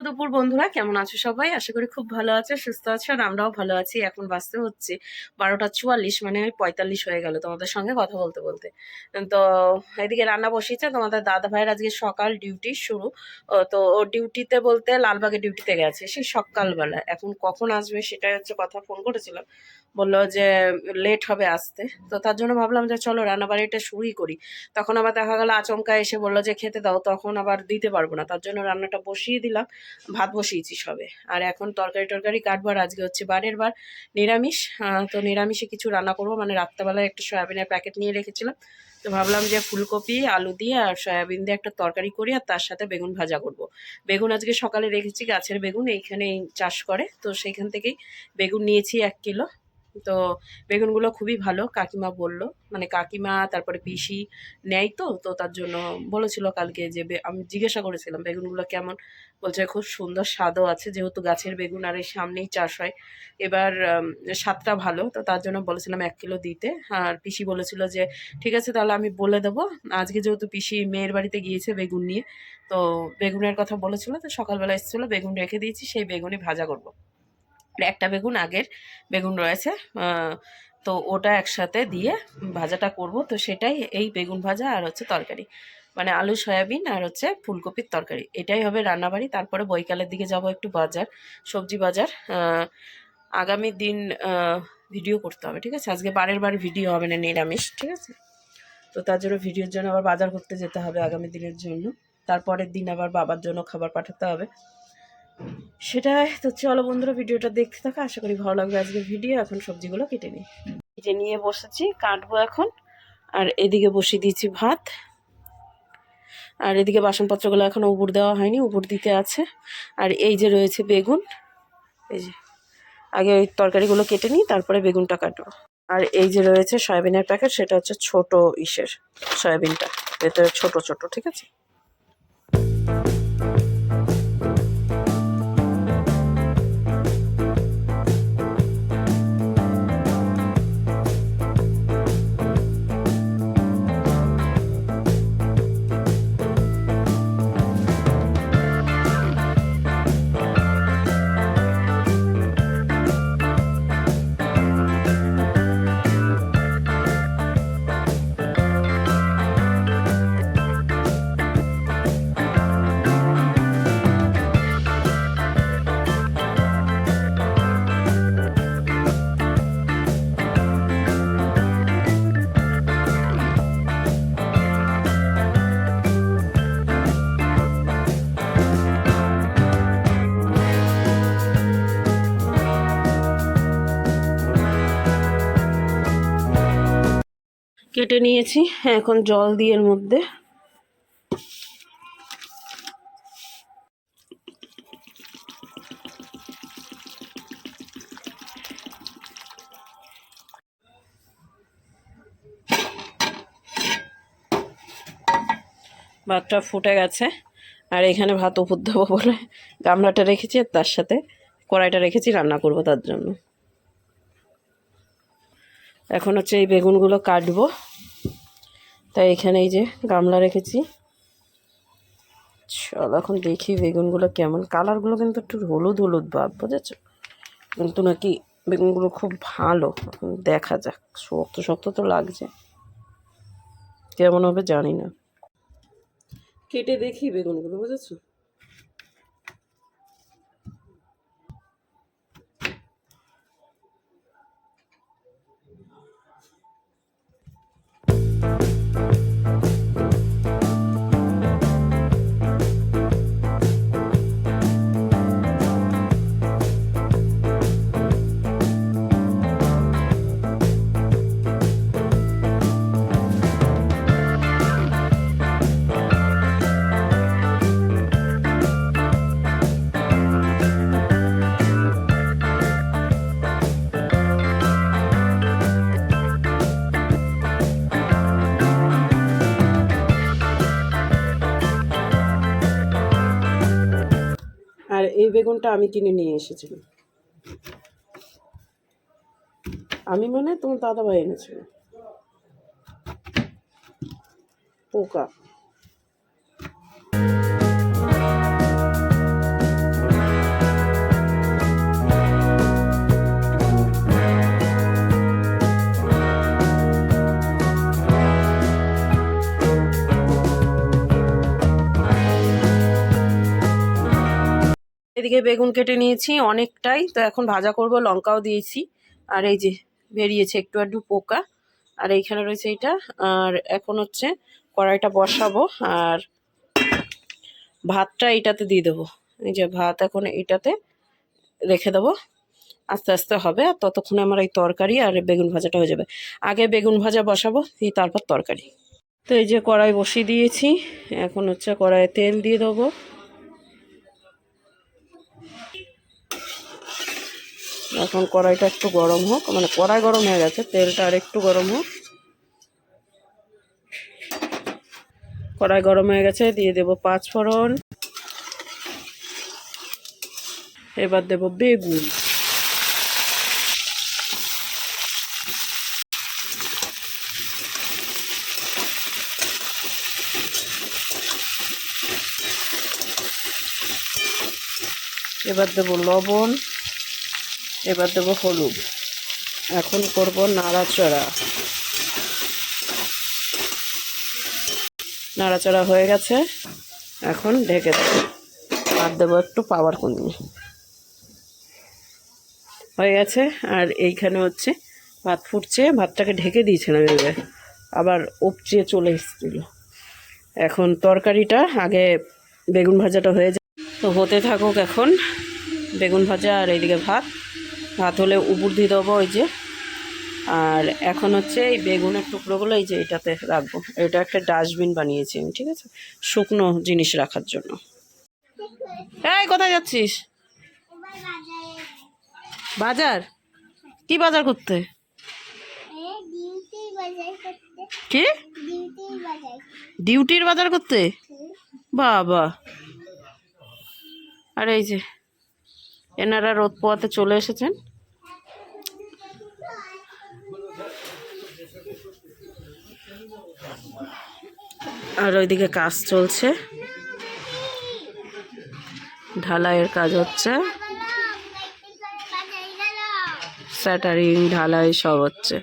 দুপুর বন্ধুরা, কেমন আছো সবাই? আশা করি খুব ভালো আছো, সুস্থ আছো। আর আমরাও ভালো আছি। এখন বাজতে হচ্ছে 12টা 44, মানে 45 হয়ে গেল তোমাদের সঙ্গে কথা বলতে বলতে। তো এদিকে রান্না বসিয়েছে তোমাদের দাদা ভাইয়ের আজকে সকাল ডিউটি শুরু। তো ও ডিউটিতে বলতে লালবাগে ডিউটিতে গেছে সেই সকালবেলা। এখন কখন আসবে সেটাই হচ্ছে কথা। ফোন করেছিলাম, বললো যে লেট হবে আসতে। তো তার জন্য ভাবলাম যে চলো রান্নাবাড়িটা শুরুই করি। তখন আবার দেখা গেল আচমকা এসে বললো যে খেতে দাও, তখন আবার দিতে পারবো না। তার জন্য রান্নাটা বসিয়ে দিলাম, ভাত বসিয়েছি সবে। আর এখন তরকারি টরকারি কাটবো। আর আজকে হচ্ছে বারের বার নিরামিষ। তো নিরামিষে কিছু রান্না করবো, মানে রাত্রেবেলায় একটা সয়াবিনের প্যাকেট নিয়ে রেখেছিলাম। তো ভাবলাম যে ফুলকপি আলু দিয়ে আর সয়াবিন দিয়ে একটা তরকারি করি, আর তার সাথে বেগুন ভাজা করব। বেগুন আজকে সকালে রেখেছি, গাছের বেগুন এইখানে চাষ করে, তো সেইখান থেকেই বেগুন নিয়েছি 1 কিলো। তো বেগুনগুলো খুবই ভালো, কাকিমা বললো, মানে কাকিমা তারপরে পিসি নেয়। তো তার জন্য বলেছিল কালকে যে আমি জিজ্ঞাসা করেছিলাম বেগুনগুলো কেমন। বলছে খুব সুন্দর স্বাদও আছে, যেহেতু গাছের বেগুন আর এই সামনেই চাষ হয়। এবার স্বাদটা ভালো, তো তার জন্য বলেছিলাম 1 কিলো দিতে। আর পিসি বলেছিল যে ঠিক আছে তাহলে আমি বলে দেবো। আজকে যেহেতু পিসি মেয়ের বাড়িতে গিয়েছে বেগুন নিয়ে, তো বেগুনের কথা বলেছিল, তো সকালবেলা এসেছিলো, বেগুন রেখে দিয়েছি, সেই বেগুনই ভাজা করব। একটা বেগুন আগের বেগুন রয়েছে, তো ওটা একসাথে দিয়ে ভাজাটা করব। তো সেটাই এই বেগুন ভাজা আর হচ্ছে তরকারি, মানে আলু সয়াবিন আর হচ্ছে ফুলকপির তরকারি, এটাই হবে রান্নাবাড়ি। তারপরে বৈকালের দিকে যাব একটু বাজার, সবজি বাজার। আগামী দিন ভিডিও করতে হবে, ঠিক আছে? আজকে বারের বার ভিডিও হবে না, নিরামিষ, ঠিক আছে? তো তার জন্য ভিডিওর জন্য আবার বাজার করতে যেতে হবে আগামী দিনের জন্য। তারপরের দিন আবার বাবার জন্য খাবার পাঠাতে হবে, সেটাই। তো চলো বন্ধুরা, ভিডিওটা দেখতে থাকো, আশা করি ভালো লাগবে আজকের ভিডিও। এখন সবজিগুলো কেটে নিই, কেটে নিয়ে বসেছি, কাটবো এখন। আর এদিকে বসিয়ে দিয়েছি ভাত, আর এদিকে বাসনপত্রগুলো এখনো উপর দেওয়া হয়নি, উপর দিতে আছে। আর এই যে রয়েছে বেগুন, এই যে আগে ওই তরকারিগুলো কেটে নিই, তারপরে বেগুনটা কাটবো। আর এই যে রয়েছে সয়াবিনের প্যাকেট, সেটা হচ্ছে ছোট ইসের সয়াবিনটা, ভেতরে ছোট ছোট, ঠিক আছে? কেটে নিয়েছি, এখন জল দিয়ে এর মধ্যে ভাতটা ফুটে গেছে। আর এখানে ভাত উপর দেবো বলে গামলাটা রেখেছি, আর তার সাথে কড়াইটা রেখেছি রান্না করব তার জন্য। এখন হচ্ছে এই বেগুনগুলো কাটবো, তাই এখানে এই যে গামলা রেখেছি। চলো এখন দেখি বেগুনগুলো কেমন, কালারগুলো কিন্তু একটু হলুদ হলুদ ভাব, বুঝেছো? কিন্তু নাকি বেগুনগুলো খুব ভালো, দেখা যাক। শক্ত শক্ত তো লাগছে, কেমন হবে জানি না। কেটে দেখি বেগুনগুলো, বুঝেছো? আর এই বেগুনটা আমি কিনে নিয়ে এসেছিলাম, আমি মানে তোমার দাদাভাই এনেছিল। পোকা। এদিকে বেগুন কেটে নিয়েছি অনেকটাই, তো এখন ভাজা করব, লঙ্কাও দিয়েছি। আর এই যে বেরিয়েছে একটু একটু পোকা, আর এইখানে রয়েছে এইটা। আর এখন হচ্ছে কড়াইটা বসাবো, আর ভাতটা এইটাতে দিয়ে দেবো। এই যে ভাত এখন এইটাতে রেখে দেবো, আস্তে আস্তে হবে। আর ততক্ষণে আমার এই তরকারি আর বেগুন ভাজাটা হয়ে যাবে। আগে বেগুন ভাজা বসাবো, দিয়ে তারপর তরকারি। তো এই যে কড়াই বসিয়ে দিয়েছি, এখন হচ্ছে কড়াইয়ে তেল দিয়ে দেবো। এখন কড়াইটা একটু গরম হোক, মানে কড়াই গরম হয়ে গেছে, তেলটা আর একটু গরম হোক। কড়াই গরম হয়ে গেছে, দিয়ে দেবো 5 ফোড়ন। এবার দেবো বেগুন। এবার দেবো লবণ, এবার দেবো হলুদ। এখন করব নাড়াচাড়া। নাড়াচাড়া হয়ে গেছে, এখন ঢেকে দেবো। আর দেবো একটু পাওয়ার কুন্দি। হয়ে গেছে। আর এইখানে হচ্ছে ভাত ফুটছে, ভাতটাকে ঢেকে দিয়েছিলাম, এবার আবার উপচিয়ে চলে এসেছিল। এখন তরকারিটা আগে বেগুন ভাজাটা হয়ে যায়, তো হতে থাকুক এখন বেগুন ভাজা। আর এইদিকে ভাত, ভাত হলে উপর দিয়ে দেবো ওই যে। আর এখন হচ্ছে এই বেগুনের টুকরোগুলো এই যে এটাতে রাখবো। এটা একটা ডাস্টবিন বানিয়েছি আমি, ঠিক আছে, শুকনো জিনিস রাখার জন্য। এই কোথায় যাচ্ছিস? বাজার? কি বাজার করতে? কি ডিউটির বাজার করতে? বাবা। আর এই যে এনারা রোদ পোয়াতে চলে এসেছেন। আর ওইদিকে কাজ চলছে, ঢালাইয়ের কাজ হচ্ছে, স্যাটারিং ঢালাই সব হচ্ছে।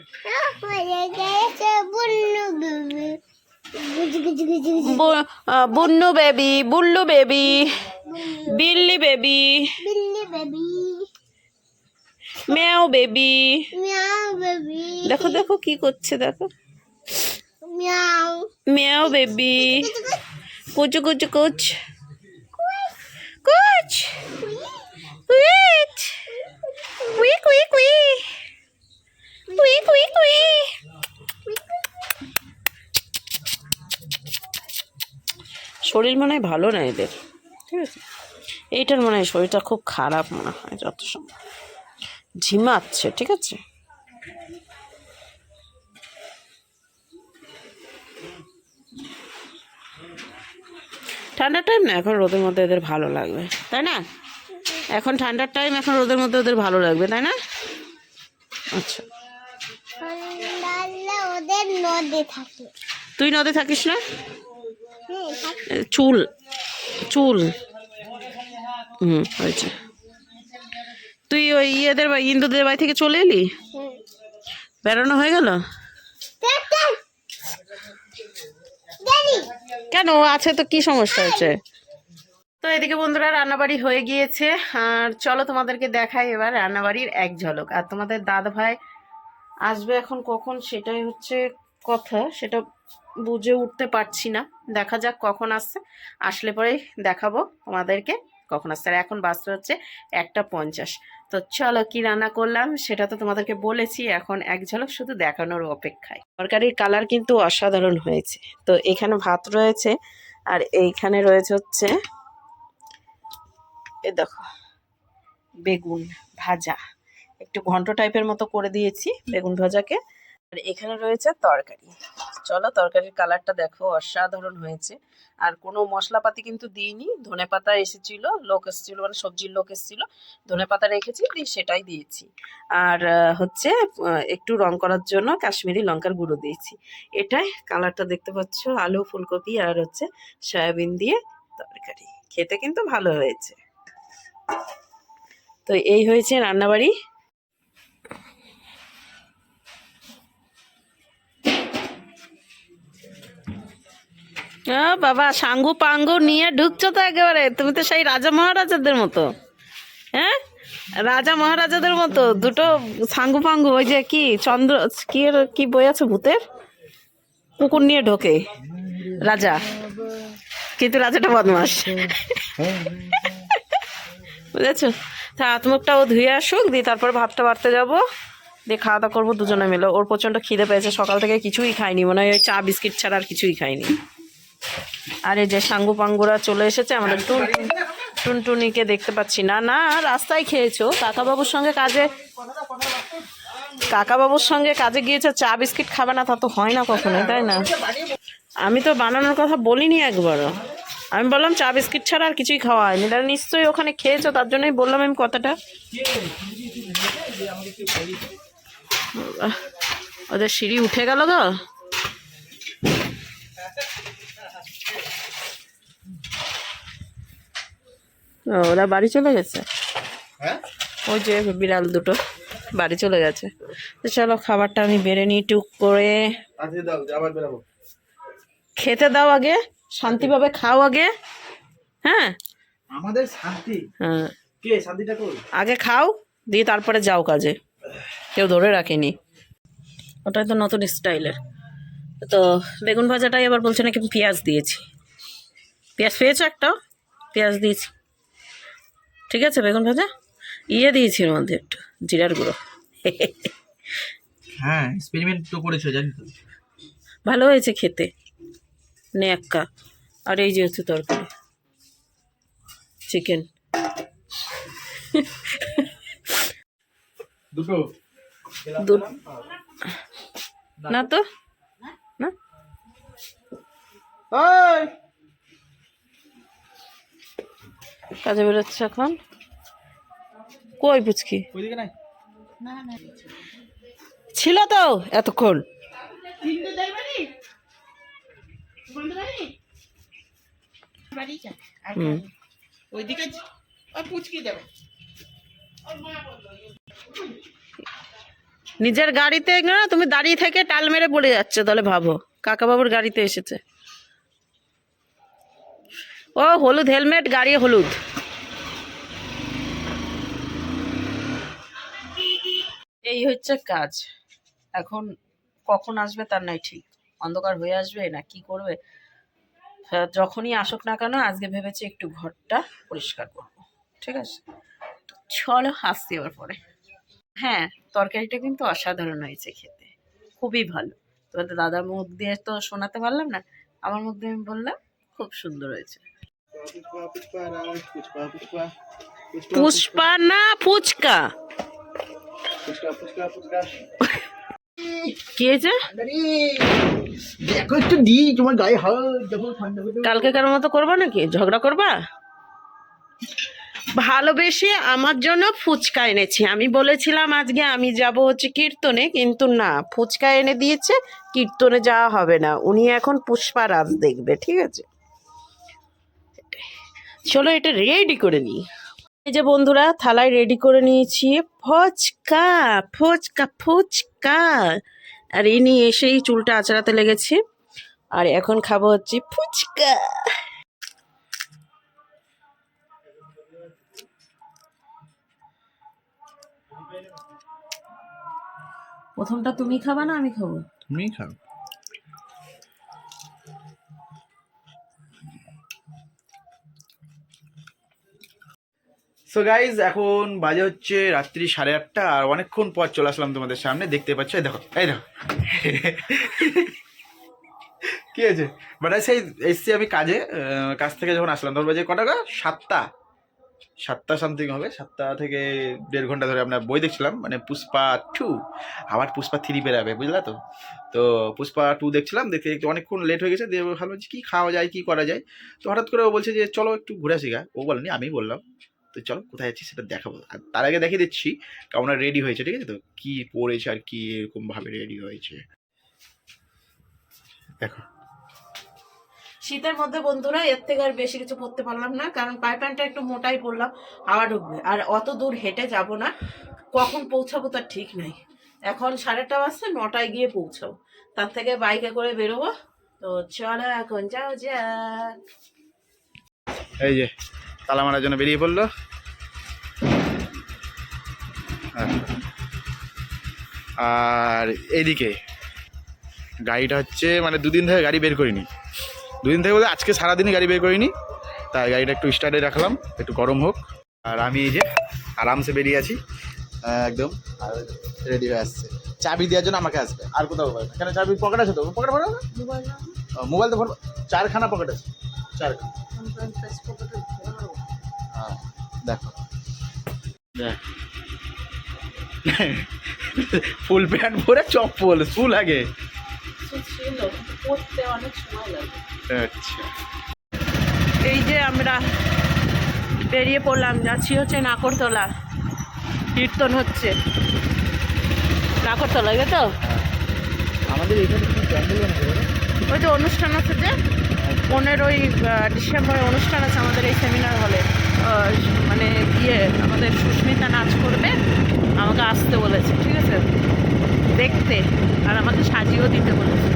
বুন্নু বেবি, বুল্লু বেবি, বিল্লি বেবি, ম্যাও বেবি। দেখো দেখো কি করছে, দেখো ম্যাও বেবি, কুচ কুচ কুচ কুচ কুইচ কুই কুই কুই কুই কুই কুই। শরীর মনে হয় ভালো না এদের, ঠিক আছে। এইটার মনে হয় শরীরটা খুব খারাপ মনে হয়, যত সময় ঝিমাচ্ছে, ঠিক আছে। ঠান্ডার টাইম না, এখন রোদের মধ্যে এদের ভালো লাগবে, তাই না? এখন ঠান্ডার টাইম, এখন রোদের মধ্যে ওদের ভালো লাগবে, তাই না? আচ্ছা, তুই নদে থাকিস না? চুল চুল হয়েছে। তুই ওই ইয়েদের ইন্দুদের বাড়ি থেকে চলে এলি? বেড়ানো হয়ে গেল? কেন, আছে তো, কি সমস্যা হচ্ছে? তো এদিকে বন্ধুরা রান্নাবাড়ি হয়ে গিয়েছে, আর চলো তোমাদেরকে দেখাই এবার রান্নাবাড়ির এক ঝলক। আর তোমাদের দাদা ভাই আসবে এখন কখন সেটাই হচ্ছে কথা, সেটা বুঝে উঠতে পারছি না। দেখা যাক কখন আসছে, আসলে পরেই দেখাবো তোমাদেরকে কখন আসছে। আর এখন বাজতে হচ্ছে 1:50। তো চলো কি রান্না করলাম সেটা তো তোমাদেরকে বলেছি, এখন এক ঝলক শুধু দেখানোর অপেক্ষায়। তরকারির কালার কিন্তু অসাধারণ হয়েছে। তো এখানে ভাত রয়েছে, আর এইখানে রয়েছে হচ্ছে এ দেখো বেগুন ভাজা, একটু ঘন্ট টাইপের মতো করে দিয়েছি বেগুন ভাজাকে। আর এখানে রয়েছে তরকারি। চলো তরকারির কালারটা দেখো, অসাধারণ হয়েছে। আর কোনো মশলাপাতি কিন্তু দিইনি, ধনেপাতা এসেছিল, লোক এসেছিল, মানে সবজির লোক এসেছিল, ধনেপাতা রেখেছি, দিয়ে সেটাই দিয়েছি। আর হচ্ছে একটু রং করার জন্য কাশ্মীরি লঙ্কার গুঁড়ো দিয়েছি। এটাই কালারটা দেখতে পাচ্ছ, আলু ফুলকপি আর হচ্ছে সয়াবিন দিয়ে তরকারি। খেতে কিন্তু ভালো হয়েছে। তো এই হয়েছে রান্নাবাড়ি। বাবা সাঙ্গু পাঙ্গু নিয়ে ঢুকছো তো একেবারে, তুমি তো সেই রাজা মহারাজাদের মতো। হ্যাঁ, রাজা মহারাজাদের মতো দুটো সাঙ্গু পাঙ্গু, ওই যে কি চন্দ্র কি বই আছে ভূতের, কুকুর নিয়ে ঢোকে রাজা, কিন্তু রাজাটা বদমাস, বুঝেছো? তা হাত মুখটা ও ধুয়ে আসুক, দিয়ে তারপরে ভাতটা বাড়তে যাবো, দিয়ে খাওয়া দাওয়া করবো দুজনে মিলে। ওর প্রচণ্ড খিদে পেয়েছে, সকাল থেকে কিছুই খাইনি, মনে হয় ওই চা বিস্কিট ছাড়া আর কিছুই খাইনি। আর এই যে সাঙ্গু পাঙ্গুরা চলে এসেছে, আমাদের টুনটুনিকে দেখতে পাচ্ছি না। না, রাস্তায় খেয়েছো, কাকাবাবুর সঙ্গে কাজে গিয়েছে, চা বিস্কিট খাবে না তা তো হয় না কখনোই, তাই না? আমি তো বানানোর কথা বলিনি একবারও, আমি বললাম চা বিস্কিট ছাড়া আর কিছুই খাওয়া হয়নি। তাহলে নিশ্চয়ই ওখানে খেয়েছো, তার জন্যই বললাম আমি কথাটা। ওদের সিঁড়ি উঠে গেল গো। ওরা বাড়ি চলে গেছে, ওই যে বিড়াল দুটো বাড়ি চলে গেছে। তো চলো খাবারটা আমি বেড়ে নিই টুক করে। খেতে দাও আগে, শান্তিভাবে খাও আগে। হ্যাঁ, আমাদের শান্তি, হ্যাঁ, কে শান্তিটা কই? আগে খাও, দিয়ে তারপরে যাও কাজে, কেউ ধরে রাখেনি। ওটাই তো নতুন স্টাইলের। তো বেগুন ভাজাটাই আবার বলছে নাকি পেঁয়াজ দিয়েছি। পেঁয়াজ পেয়েছো? একটাও পেঁয়াজ দিয়েছি, ঠিক আছে। বেগুন ভাজা দিয়েছি এর মধ্যে একটু জিরার গুঁড়ো। হ্যাঁ, এক্সপেরিমেন্ট তো করেছো জানি তো। ভালো হয়েছে খেতে, নেক্কা। আর এই যে হচ্ছে তরকারি, চিকেন। দুটো না তো, না কাজে বেরোচ্ছে এখন। কই পুচকি ওইদিকে নাই, ছিল তো এতক্ষণ। নিজের গাড়িতে না তুমি দাঁড়িয়ে থেকে টাল মেরে পড়ে যাচ্ছে, তাহলে ভাবো কাকা বাবুর গাড়িতে এসেছে। ও হলুদ হেলমেট, গাড়ি হলুদ। এই হচ্ছে কাজ। এখন কখন আসবে তার নাই ঠিক, অন্ধকার হয়ে আসবে না কি করবে। যখনই আসুক না কেন, আজকে ভেবেছি একটু ঘরটা পরিষ্কার করব, ঠিক আছে? চলো আসছি আবার পরে। হ্যাঁ, তরকারিটা কিন্তু অসাধারণ হয়েছে খেতে, খুবই ভালো। তোমাদের দাদার মুখ দিয়ে তো শোনাতে পারলাম না, আমার মুখ দিয়ে আমি বললাম খুব সুন্দর হয়েছে। পুষ্পা না ফুচকা, কি হয়েছে? দেখো একটু দি তোমার গায়ে হাওয়া যখন ঠান্ডা হয়ে যাবে। কালকে কারোর মতো করবা নাকি, ঝগড়া করবা? ভালোবেসে আমার জন্য ফুচকা এনেছি। আমি বলেছিলাম আজকে আমি যাব হচ্ছে কীর্তনে, কিন্তু না, ফুচকা এনে দিয়েছে। কীর্তনে যাওয়া হবে না, উনি এখন পুষ্পারাজ দেখবে, ঠিক আছে? চলো এটা রেডি করে নিই। এই যে বন্ধুরা, থালায় রেডি করে নিয়েছি ফুচকা ফুচকা ফুচকা। আর ইনি এসেই চুলটা আঁচড়াতে লেগেছে, আর এখন খাবো হচ্ছে ফুচকা। প্রথমটা তুমি খাবা না আমি খাবো? তুমি খাও। সো গাইজ, এখন বাজে হচ্ছে রাত্রি 8:30, আর অনেকক্ষণ পর চলে আসলাম তোমাদের সামনে। দেখতে পাচ্ছ, এই দেখো এই দেখো কি হয়েছে? বাট সেই এসছি আমি কাজে, কাজ থেকে যখন আসলাম তখন বাজে কটা গো? 7টা সামথিং হবে। 7টা থেকে 1.5 ঘন্টা ধরে আমরা বই দেখছিলাম, মানে পুষ্পা 2। আবার পুষ্পা 3 বেরাবে, বুঝলা তো? তো পুষ্পা 2 দেখছিলাম, দেখতে দেখতে অনেকক্ষণ লেট হয়ে গেছে। দিয়ে ভাবলাম কী খাওয়া যায়, কী করা যায়। তো হঠাৎ করে ও বলছে যে চলো একটু ঘুরে আসি গা। ও বলেনি, আমি বললাম তো চলো কোথায় যাচ্ছি সেটা দেখাবো। আর তার আগে দেখিয়ে দিচ্ছি কেমন রেডি হয়েছে, ঠিক আছে? তো কী পরেছে আর কি এরকমভাবে রেডি হয়েছে দেখো। শীতের মধ্যে বন্ধুরা এর থেকে আর বেশি কিছু পরতে পারলাম না, কারণ পায়ে প্যান্টটা একটু মোটাই পরলাম, হাওয়া ঢুকবে। আর অত দূর হেঁটে যাব না, কখন পৌঁছাবো তার ঠিক নাই। এখন 8:30 বাজছে, 9টায় গিয়ে পৌঁছাবো, তার থেকে বাইকে করে বেরোবো। তো চলো এখন যাও যাক। এই যে তালা মারার জন্য বেরিয়ে পড়লো। আর এইদিকে গাড়িটা হচ্ছে মানে দুদিন থেকে গাড়ি বের করিনি, দুদিন থেকে বলতে আজকে সারাদিনই গাড়ি বের করিনি, তাই গাড়িটা একটু স্টার্টে রাখলাম একটু গরম হোক। আর আমি এই যে আরামসে বেরিয়ে আছি একদম, আর রেডি হয়ে আসছে। চাবি দেওয়ার জন্য আমাকে আসবে, আর কোথাও হবে না। কেন চাবি পকেট আছে তো, পকেট ভরো, মোবাইল তো ভরো, 4খানা পকেট আছে, 4খানা। হ্যাঁ দেখো দেখ, ফুল প্যান্ট পরে চপ্পল ফুল আগে। আচ্ছা এই যে আমরা বেরিয়ে পড়লাম, যাচ্ছি হচ্ছে নাকরতলা, কীর্তন হচ্ছে নাকরতলা, তাই তো? আমাদের এখানে ওই যে অনুষ্ঠান আছে যে 15ই ডিসেম্বরে অনুষ্ঠান আছে আমাদের এই সেমিনার হলে, মানে গিয়ে আমাদের সুস্মিতা নাচ করবে, আমাকে আসতে বলেছে, ঠিক আছে, দেখতে, আর আমাকে সাজিয়েও দিতে বলেছে।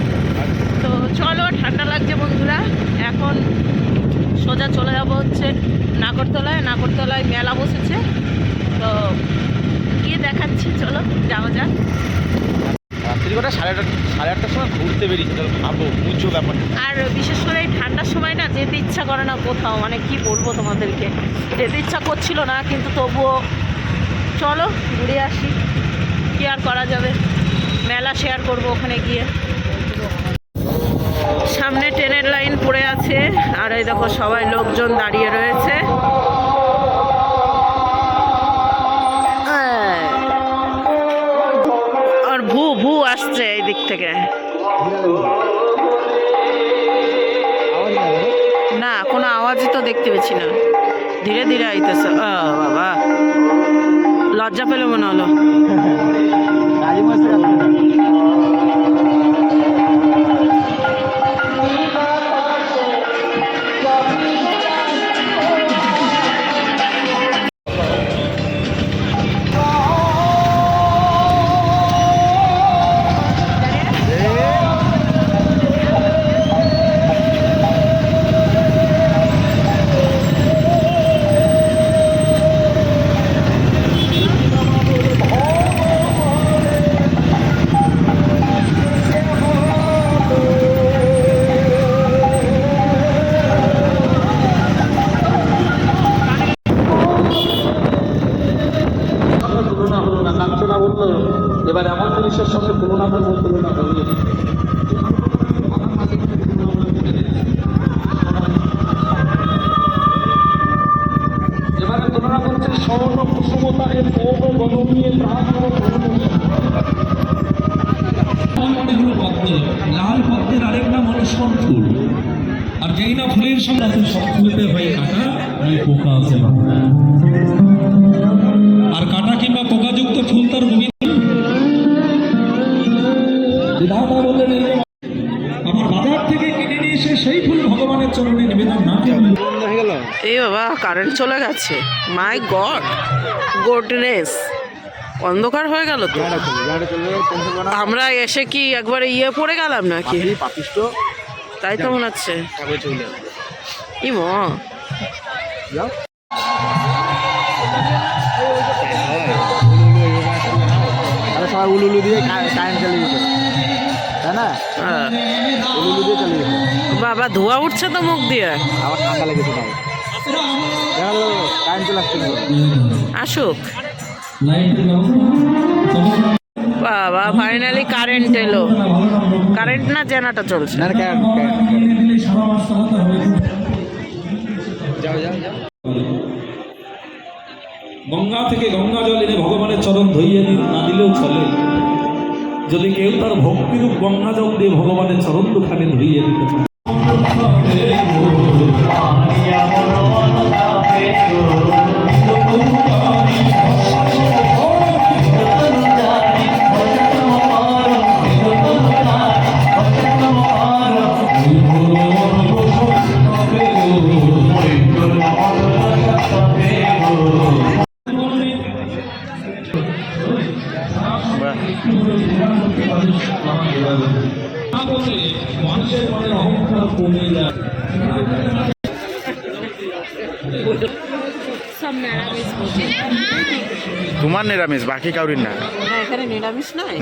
তো চলো, ঠান্ডা লাগছে বন্ধুরা, এখন সোজা চলে যাবো হচ্ছে নাগরতলায়। নাগরতলায় মেলা বসেছে, তো গিয়ে দেখাচ্ছি, চলো যাওয়া যাক। রাত্রি কটা 8:30টার সময় ঘুরতে বেরিয়েছি, তাহলে ভাবো বুঝছো ব্যাপার। আর বিশেষ করে এই ঠান্ডার সময় না যেতে ইচ্ছা করে না কোথাও, মানে কি বলবো তোমাদেরকে, যেতে ইচ্ছা করছিল না, কিন্তু তবুও চলো ঘুরে আসি, কি আর করা যাবে, মেলা শেয়ার করবো ওখানে গিয়ে। সামনে ট্রেনের লাইন পড়ে আছে, আর এই দেখো সবাই লোকজন দাঁড়িয়ে রয়েছে। আর ভু ভু আসছে এই দিক থেকে, না কোনো আওয়াজই তো দেখতে পেয়েছি না, ধীরে ধীরে আইতেছে। বাবা, লজ্জা পেলে মনে হলো। এবার এমন জিনিসের সঙ্গে তুলনা করবো, তুলনা করবে এবারে তুলনা করছে স্বর্ণ কুসুমতারের পৌর গণনীয় লাল পদ্মের আরেক নাম হলো সনফুল, আর যেই না ফুলের সঙ্গে সবফুলেতে হয় কাটা, ওই পোকা আছে না, আর কাটা কিংবা পোকাযুক্ত ফুল তার আমার বাজার থেকে কিনে নিয়ে এসে সেই ফুল ভগবানের চরণে নিবেদন না করলে। এই বাবা, কারেন্ট চলে গেছে, মাই গড, গোডনেস, অন্ধকার হয়ে গেল তো। আমরা এসে কি একবারে ইয়ে পড়ে গেলাম নাকি? তাই তো মনে হচ্ছে। ই মা, সবাই উলুলু দিয়ে কারেন্ট চালিয়ে দিত, তাই না? উলুলু দিয়ে চালিয়ে দিত। বাবা ধোঁয়া উঠছে তো মুখ দিয়ে, আমার ঠান্ডা লেগেছে তাই কারেন্ট চলে আসতে আসুক। বাবা ফাইনালি কারেন্ট এলো, কারেন্ট না জেনারেটর চলছে। গঙ্গা থেকে গঙ্গা জল এনে ভগবানের চরণ ধুইয়ে না দিলেও চলে, যদি কেউ তার ভক্তিরূপ গঙ্গা জল দিয়ে ভগবানের চরণ দুখানে ধুইয়ে দিতে পারে। মানুষের মনে অহংকার সব নিরামিষ ভোজন। তোমার নিরামিষ, বাকি কাউরির না। না এখানে নিরামিষ নয়।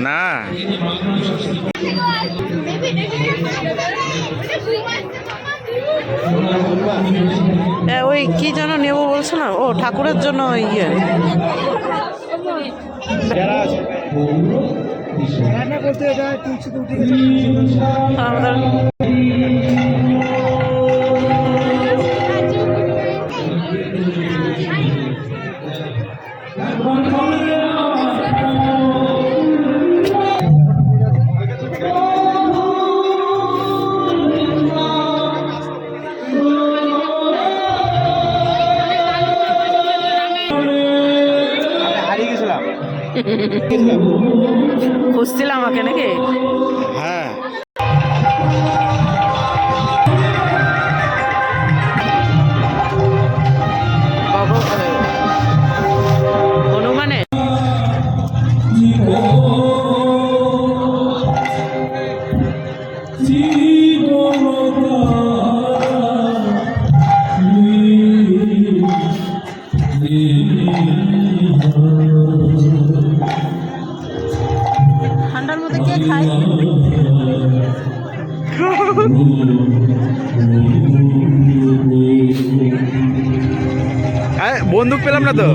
না ওই কি যেন নেবো বলছো না, ও ঠাকুরের জন্য ইয়ে আমাদের হারিয়ে গেছিলাম। খুঁজছিল আমাকে নাকি? হ্যাঁ হনুমানে ঠান্ডার মধ্যে কে খায়? বন্দুক পেলাম না তো।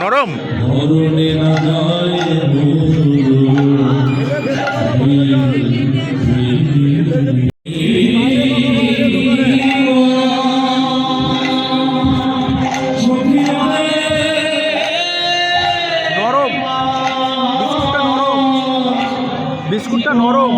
নরম নরম, বিস্কুটটা নরম, বিস্কুটটা নরম।